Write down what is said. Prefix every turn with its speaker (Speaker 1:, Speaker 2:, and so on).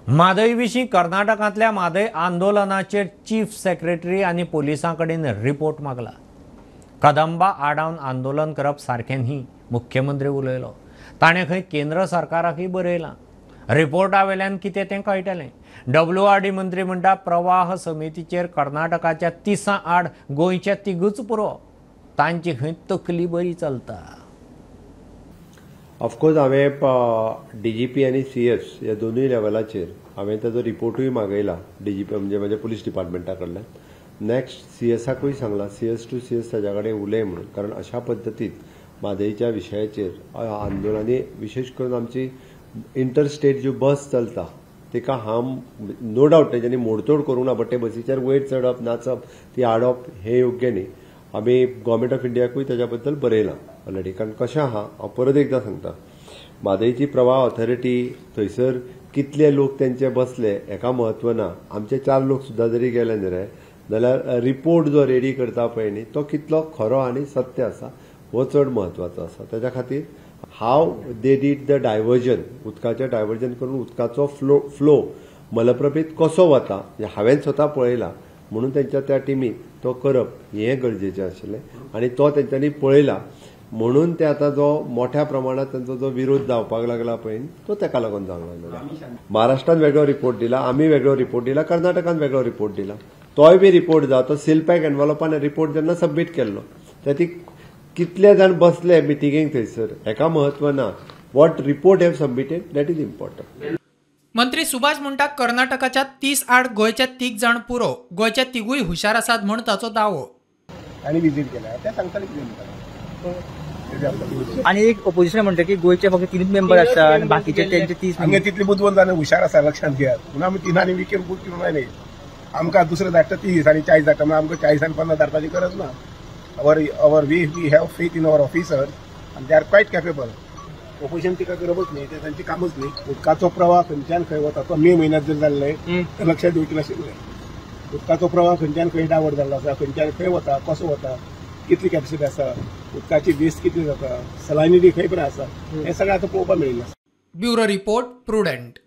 Speaker 1: म्हादय विशीं कर्नाटकांतल्या Mhadei आंदोलनाचेर chief secretary आनी पोलिसां कडेन रिपोर्ट मागला। कदंबा आडावन आंदोलन करप सारकें न्ही, मुख्यमंत्री उलयलो। ताणें खंय केंद्र सरकाराकय बरयलां। रिपोर्टा वेल्यान कितें तें कळटलें। WRD मंत्री म्हणटा प्रवाह समितीचेर कर्नाटकाच्या 30 आड गोंयचे 3 पुरो। तांची खंय तकली बरी चलता।
Speaker 2: ऑफकोर्स हांवें DGP आनी CS ह्या दोनूय लेवलाचेर हांवें ताजो रिपोर्टूय मागयला। DGP म्हणजे म्हज्या पुलीस डिपार्टमेंटा कडल्यान। नेक्स्ट CSाकूय सांगला, CS to CS ताच्या कडेन उलय म्हणून, कारण अशा पद्दतीन म्हादयच्या विशयाचेर आंदोलनांनी विशेष करून आमची इंटरस्टेट ज्यो बस चलता तिका हार्म नो डावट तेंच्यांनी मोडतोड करूंक ना, बट ते बसीचेर वयर चडप नाचप ती हाडप हे योग्य न्ही। आमी गव्हर्मेंट ऑफ इंडियाकूय ताच्या बद्दल बरयलां ऑलरेडी। कारण कशें आहा, हांव परत एकदां सांगता, म्हादयची प्रवाह ऑथॉरिटी थंयसर कितले लोक तेंचे बसले हेका म्हत्व ना। आमचे 4 लोक सुद्दां जरी गेले न्ही रे, जाल्यार रिपोर्ट जो रेडी करता पळय न्ही तो कितलो खरो आनी सत्य आसा हो चड म्हत्वाचो आसा। ताच्या खातीर हाव दे डीड द डायवर्जन, उदकाचें डायवर्जन करून उदकाचो फ्लो मलप्रभेत कसो वता हांवें स्वता पळयला, म्हणून तेंच्या त्या टिमीक तो करप हें गरजेचें आशिल्लें आनी तो तेंच्यांनी पळयला। म्हणून ते आतां जो मोठ्या प्रमाणात तांचो जो विरोध जावपाक लागला पळय तो ताका लागून जावंक लागला। महाराष्ट्रान वेगळो रिपोर्ट दिला, आमी वेगळो रिपोर्ट दिला, कर्नाटकान वेगळो रिपोर्ट दिला। तोय बी रिपोर्ट जाता, तो सिलपॅक एनवलपान रिपोर्ट जेन्ना सबमीट केल्लो तातूंत कितले जाण बसले मिटिंगेक थंयसर हेका म्हत्व ना। What report have submitted that is important.
Speaker 3: मंत्री सुभाष म्हणटा कर्नाटकाच्या 30 आड गोंयचे 3 पुरो, गोंयचे 3 हुशार आसात म्हण ताचो दावो।
Speaker 4: आणि विजीट केला त्या सांगताले
Speaker 5: आणि एक ऑपोजिशन म्हणटा की गोंयचे फक्त 3 मेंबर आसा आणि बाकीचे त्यांचे 30
Speaker 4: हांगा तितली बुदवंत जाण हुशार आसा लक्षात घेयात। म्हणून आमी 3 विकेट बूट करून आयले। आमकां दुसरे धाडटा 30 आनी 40 धाडटा, म्हणून आमकां 40 आनी 50 धाडपाची गरज ना। We have faith in our officer and they are quite capable. Opposition तिका करपच न्ही, ते तांची कामच न्ही। उदकाचो प्रवाह खंयच्यान खंय वता तो मे म्हयन्यांत जर जाल्ले तर लक्षात दिवचे नाशिल्ले। उदकाचो प्रवाह खंयच्यान खंय डायवर्ट जाल्लो आसा, खंयच्यान खंय वता, कसो वता, कितली कॅपॅसिटी आसा, उदकाची वेस्ट कितली जाता, सलायनी खंय पर्यंत आसा, हें सगळें आतां पळोवपाक मेळिल्लें आसा।
Speaker 3: Bureau report prudent.